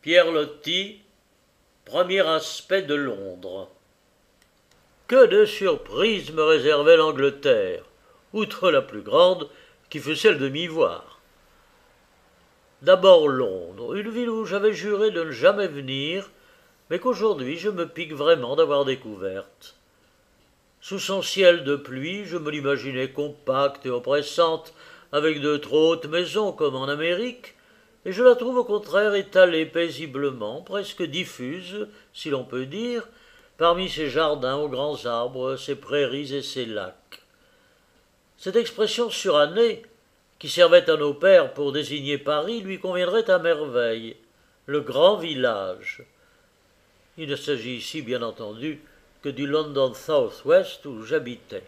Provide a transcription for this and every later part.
Pierre Loti, premier aspect de Londres. Que de surprises me réservait l'Angleterre, outre la plus grande, qui fut celle de m'y voir. D'abord Londres, une ville où j'avais juré de ne jamais venir, mais qu'aujourd'hui je me pique vraiment d'avoir découverte. Sous son ciel de pluie, je me l'imaginais compacte et oppressante, avec de trop hautes maisons comme en Amérique, et je la trouve au contraire étalée paisiblement, presque diffuse, si l'on peut dire, parmi ses jardins aux grands arbres, ses prairies et ses lacs. Cette expression surannée, qui servait à nos pères pour désigner Paris, lui conviendrait à merveille, le grand village. Il ne s'agit ici, bien entendu, que du London South West où j'habitais.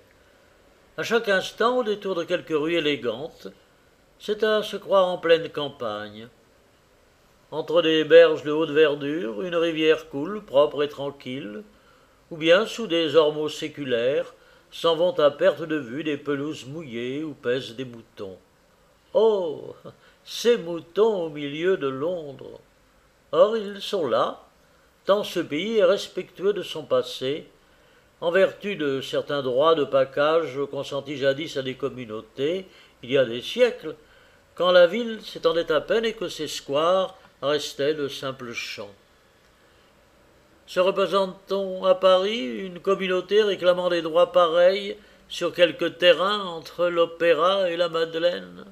À chaque instant, au détour de quelques rues élégantes, c'est à se croire en pleine campagne. Entre des berges de haute verdure, une rivière coule, propre et tranquille, ou bien sous des ormeaux séculaires, s'en vont à perte de vue des pelouses mouillées où pèsent des moutons. Oh, ces moutons au milieu de Londres! Or, ils sont là, tant ce pays est respectueux de son passé, en vertu de certains droits de pacage consentis jadis à des communautés, il y a des siècles, quand la ville s'étendait à peine et que ses squares restaient de simples champs. Se représente-t-on à Paris une communauté réclamant des droits pareils sur quelque terrain entre l'Opéra et la Madeleine?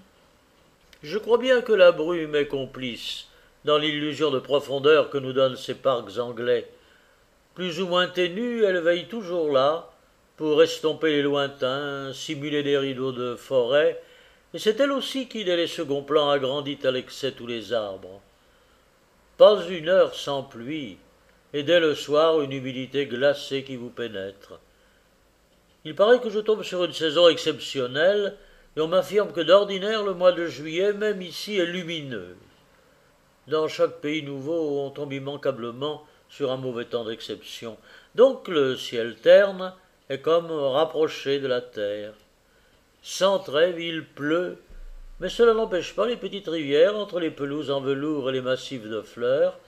Je crois bien que la brume est complice dans l'illusion de profondeur que nous donnent ces parcs anglais. Plus ou moins ténue, elle veille toujours là, pour estomper les lointains, simuler des rideaux de forêt, et c'est elle aussi qui, dès les seconds plans, agrandit à l'excès tous les arbres. Pas une heure sans pluie, et dès le soir une humidité glacée qui vous pénètre. Il paraît que je tombe sur une saison exceptionnelle, et on m'affirme que d'ordinaire le mois de juillet, même ici, est lumineux. Dans chaque pays nouveau, on tombe immanquablement sur un mauvais temps d'exception. Donc le ciel terne est comme rapproché de la terre. Sans trêve, il pleut, mais cela n'empêche pas les petites rivières entre les pelouses en velours et les massifs de fleurs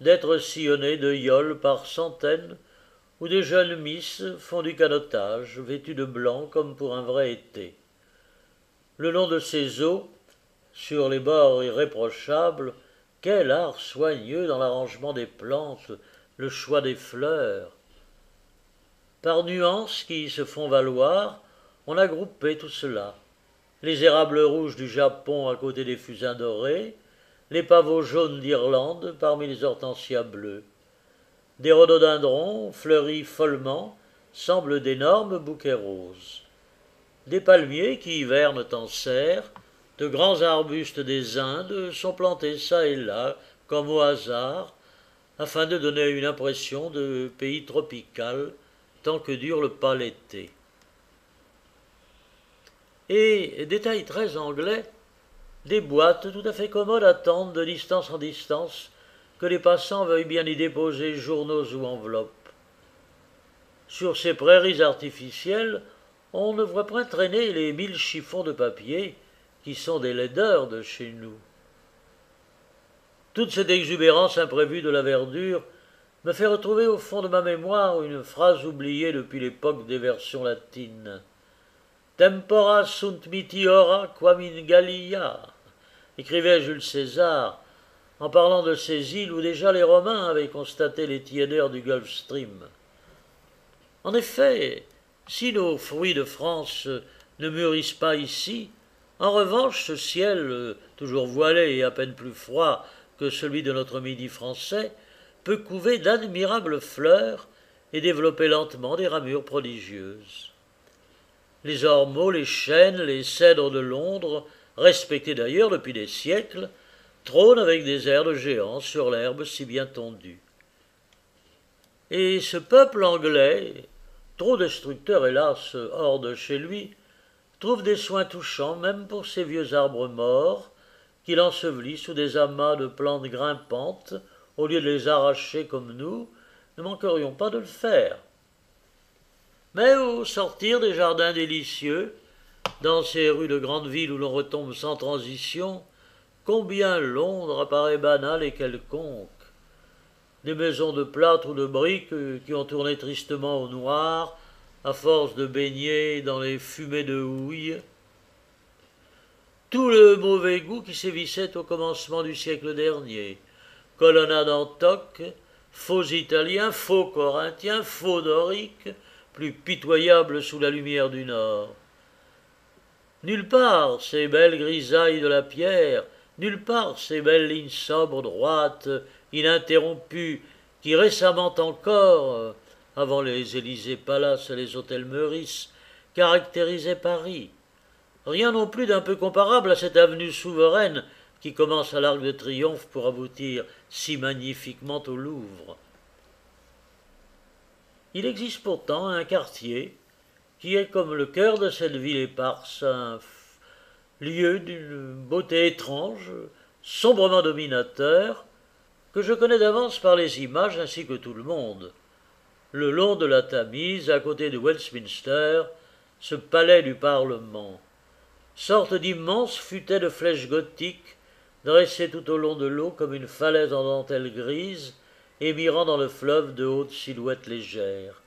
d'être sillonnées de yolles par centaines, où des jeunes misses font du canotage, vêtues de blanc comme pour un vrai été. Le long de ces eaux, sur les bords irréprochables, quel art soigneux dans l'arrangement des plantes, le choix des fleurs. Par nuances qui se font valoir, on a groupé tout cela. Les érables rouges du Japon à côté des fusains dorés, les pavots jaunes d'Irlande parmi les hortensias bleues. Des rhododendrons, fleuris follement, semblent d'énormes bouquets roses. Des palmiers qui hivernent en serre, de grands arbustes des Indes sont plantés çà et là, comme au hasard, afin de donner une impression de pays tropical, tant que dure le pâle été. Et, détail très anglais, des boîtes tout à fait commodes attendent de distance en distance que les passants veuillent bien y déposer journaux ou enveloppes. Sur ces prairies artificielles, on ne voit point traîner les 1000 chiffons de papier qui sont des laideurs de chez nous. Toute cette exubérance imprévue de la verdure me fait retrouver au fond de ma mémoire une phrase oubliée depuis l'époque des versions latines. Tempora sunt meteora quam in Gallia, écrivait Jules César, en parlant de ces îles où déjà les Romains avaient constaté les tiédeurs du Gulf Stream. En effet, si nos fruits de France ne mûrissent pas ici, en revanche, ce ciel, toujours voilé et à peine plus froid que celui de notre midi français, peut couver d'admirables fleurs et développer lentement des ramures prodigieuses. Les ormeaux, les chênes, les cèdres de Londres, respectés d'ailleurs depuis des siècles, trônent avec des airs de géants sur l'herbe si bien tondue. Et ce peuple anglais, trop destructeur hélas hors de chez lui, trouve des soins touchants même pour ces vieux arbres morts qu'il ensevelit sous des amas de plantes grimpantes, au lieu de les arracher comme nous, ne manquerions pas de le faire. Mais au sortir des jardins délicieux, dans ces rues de grandes villes où l'on retombe sans transition, combien Londres apparaît banale et quelconque. des maisons de plâtre ou de briques qui ont tourné tristement au noir, à force de baigner dans les fumées de houille. Tout le mauvais goût qui sévissait au commencement du siècle dernier. Colonnades en toc, faux italiens, faux corinthiens, faux doriques, plus pitoyables sous la lumière du Nord. Nulle part ces belles grisailles de la pierre, nulle part ces belles lignes sobres, droites, ininterrompues, qui récemment encore, avant les Élysées Palaces et les hôtels Meurice, caractérisaient Paris. Rien non plus d'un peu comparable à cette avenue souveraine qui commence à l'Arc de Triomphe pour aboutir si magnifiquement au Louvre. Il existe pourtant un quartier qui est comme le cœur de cette ville éparse, un lieu d'une beauté étrange, sombrement dominateur, que je connais d'avance par les images ainsi que tout le monde. Le long de la Tamise, à côté de Westminster, ce palais du Parlement, sorte d'immense futaie de flèches gothiques, dressée tout au long de l'eau comme une falaise en dentelle grise, et mirant dans le fleuve de hautes silhouettes légères.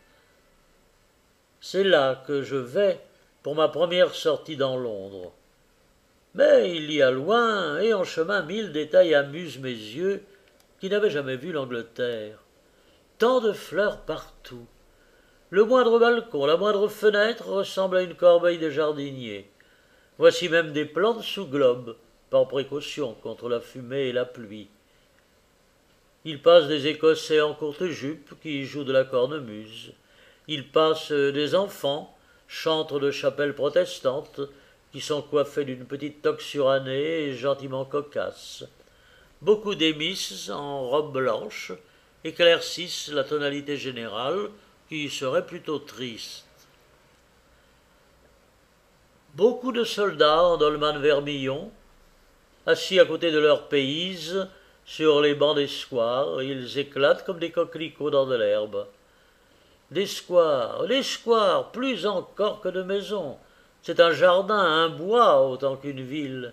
C'est là que je vais pour ma première sortie dans Londres. Mais il y a loin et en chemin 1000 détails amusent mes yeux qui n'avaient jamais vu l'Angleterre. Tant de fleurs partout. Le moindre balcon, la moindre fenêtre ressemble à une corbeille de jardinier. Voici même des plantes sous globe, par précaution contre la fumée et la pluie. Il passe des Écossais en courte jupe qui jouent de la cornemuse. Il passe des enfants, chantres de chapelles protestantes, qui sont coiffés d'une petite toque surannée et gentiment cocasse. Beaucoup d'émisses en robe blanche éclaircissent la tonalité générale, qui serait plutôt triste. Beaucoup de soldats en dolman vermillon, assis à côté de leurs péises, sur les bancs des squares, ils éclatent comme des coquelicots dans de l'herbe. Des squares, plus encore que de maisons. C'est un jardin, un bois autant qu'une ville.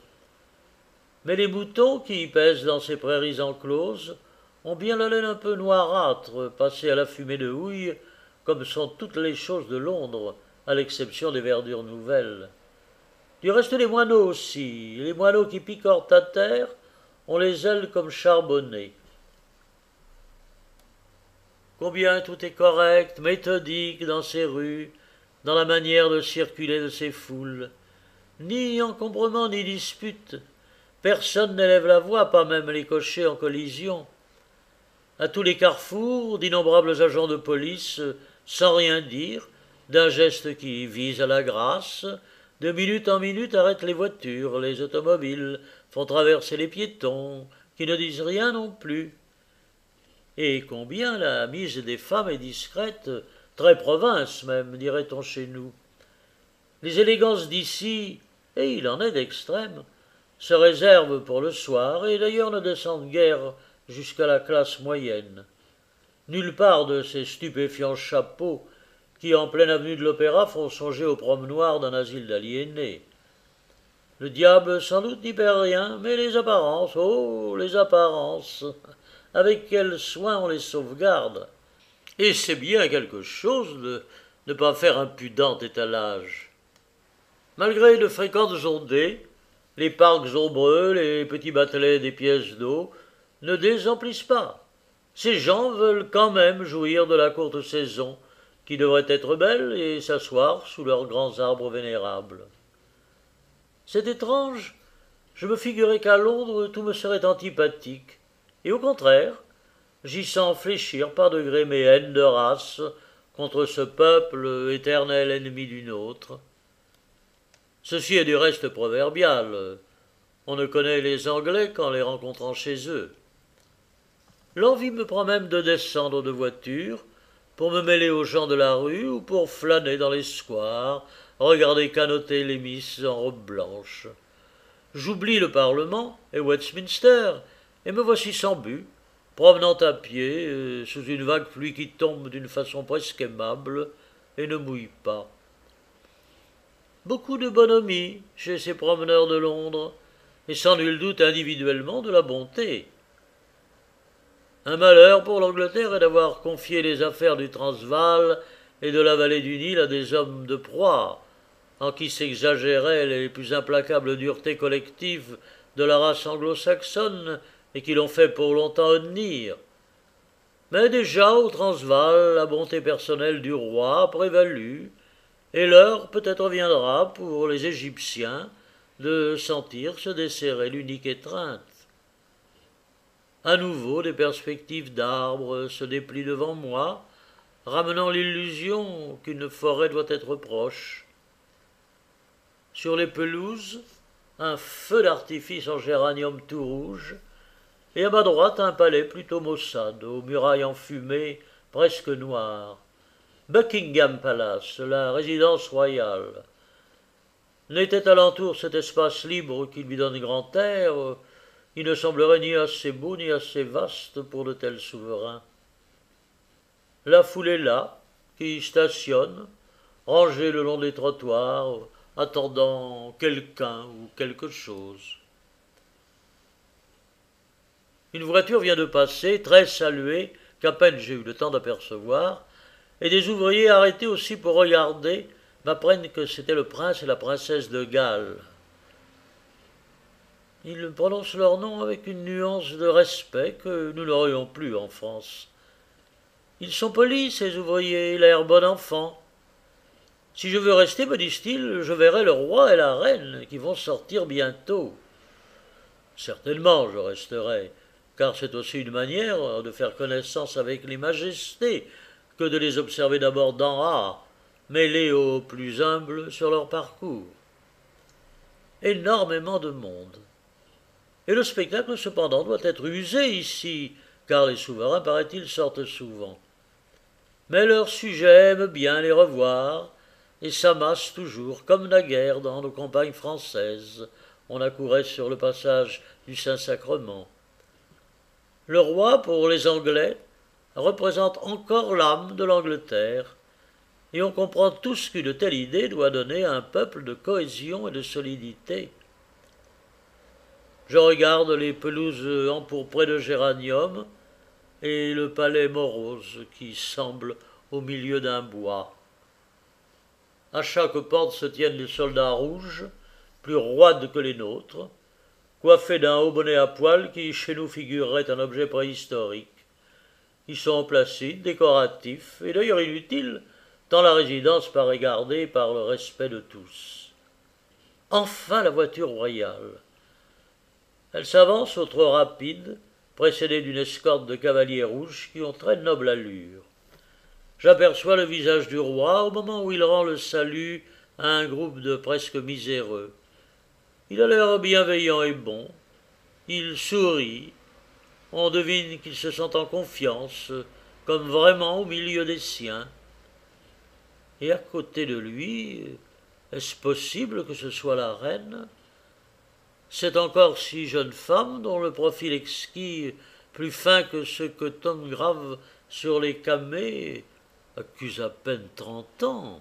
Mais les moutons qui pèsent dans ces prairies encloses ont bien la laine un peu noirâtre, passée à la fumée de houille, comme sont toutes les choses de Londres, à l'exception des verdures nouvelles. Du reste, les moineaux aussi, les moineaux qui picorent à terre, ont les ailes comme charbonnées. Combien tout est correct, méthodique dans ces rues, dans la manière de circuler de ces foules. Ni encombrement ni dispute. Personne n'élève la voix, pas même les cochers en collision. À tous les carrefours, d'innombrables agents de police, sans rien dire, d'un geste qui vise à la grâce, de minute en minute arrêtent les voitures, les automobiles, font traverser les piétons, qui ne disent rien non plus. Et combien la mise des femmes est discrète, très province même, dirait-on chez nous. Les élégances d'ici, et il en est d'extrêmes, se réservent pour le soir, et d'ailleurs ne descendent guère jusqu'à la classe moyenne. Nulle part de ces stupéfiants chapeaux qui, en pleine avenue de l'Opéra, font songer au promenoir d'un asile d'aliénés. Le diable sans doute n'y perd rien, mais les apparences, oh, les apparences, avec quel soin on les sauvegarde. Et c'est bien quelque chose de ne pas faire un pudent étalage. Malgré de fréquentes ondées, les parcs ombreux, les petits batelets des pièces d'eau ne désemplissent pas. Ces gens veulent quand même jouir de la courte saison, qui devrait être belle, et s'asseoir sous leurs grands arbres vénérables. C'est étrange, je me figurais qu'à Londres tout me serait antipathique, et au contraire, j'y sens fléchir par degrés mes haines de race contre ce peuple éternel ennemi du nôtre. Ceci est du reste proverbial, on ne connaît les Anglais qu'en les rencontrant chez eux. L'envie me prend même de descendre de voiture, pour me mêler aux gens de la rue ou pour flâner dans les squares, regarder canoter les misses en robe blanche. J'oublie le Parlement et Westminster, et me voici sans but, promenant à pied, sous une vague pluie qui tombe d'une façon presque aimable et ne mouille pas. Beaucoup de bonhomie chez ces promeneurs de Londres, et sans nul doute individuellement de la bonté. Un malheur pour l'Angleterre est d'avoir confié les affaires du Transvaal et de la vallée du Nil à des hommes de proie, en qui s'exagéraient les plus implacables duretés collectives de la race anglo-saxonne et qui l'ont fait pour longtemps honnir. Mais déjà au Transvaal, la bonté personnelle du roi a prévalu, et l'heure peut-être viendra pour les Égyptiens de sentir se desserrer l'unique étreinte. À nouveau, des perspectives d'arbres se déplient devant moi, ramenant l'illusion qu'une forêt doit être proche. Sur les pelouses, un feu d'artifice en géranium tout rouge, et à ma droite un palais plutôt maussade, aux murailles enfumées, presque noires. Buckingham Palace, la résidence royale. N'était alentour cet espace libre qui lui donne grand air, il ne semblerait ni assez beau ni assez vaste pour de tels souverains. La foule est là, qui stationne, rangée le long des trottoirs, attendant quelqu'un ou quelque chose. Une voiture vient de passer, très saluée, qu'à peine j'ai eu le temps d'apercevoir, et des ouvriers arrêtés aussi pour regarder m'apprennent que c'était le prince et la princesse de Galles. Ils prononcent leur nom avec une nuance de respect que nous n'aurions plus en France. Ils sont polis, ces ouvriers, l'air bon enfant. Si je veux rester, me disent-ils, je verrai le roi et la reine qui vont sortir bientôt. Certainement, je resterai, car c'est aussi une manière de faire connaissance avec les majestés que de les observer d'abord d'en haut, mêlés aux plus humbles sur leur parcours. Énormément de monde. Et le spectacle, cependant, doit être usé ici, car les souverains, paraît-il, sortent souvent. Mais leurs sujets aiment bien les revoir, et s'amassent toujours, comme naguère dans nos campagnes françaises. On accourait sur le passage du Saint-Sacrement. Le roi, pour les Anglais, représente encore l'âme de l'Angleterre, et on comprend tous qu'une telle idée doit donner à un peuple de cohésion et de solidité. Je regarde les pelouses empourprées de géranium et le palais morose qui semble au milieu d'un bois. À chaque porte se tiennent des soldats rouges, plus roides que les nôtres, coiffés d'un haut bonnet à poil qui chez nous figurerait un objet préhistorique. Ils sont placides, décoratifs, et d'ailleurs inutiles, tant la résidence paraît gardée par le respect de tous. Enfin la voiture royale. Elle s'avance au trot rapide, précédée d'une escorte de cavaliers rouges qui ont très noble allure. J'aperçois le visage du roi au moment où il rend le salut à un groupe de presque miséreux. Il a l'air bienveillant et bon. Il sourit. On devine qu'il se sent en confiance, comme vraiment au milieu des siens. Et à côté de lui, est-ce possible que ce soit la reine ? Cette encore si jeune femme, dont le profil exquis, plus fin que ce que Tom grave sur les camées, accuse à peine 30 ans.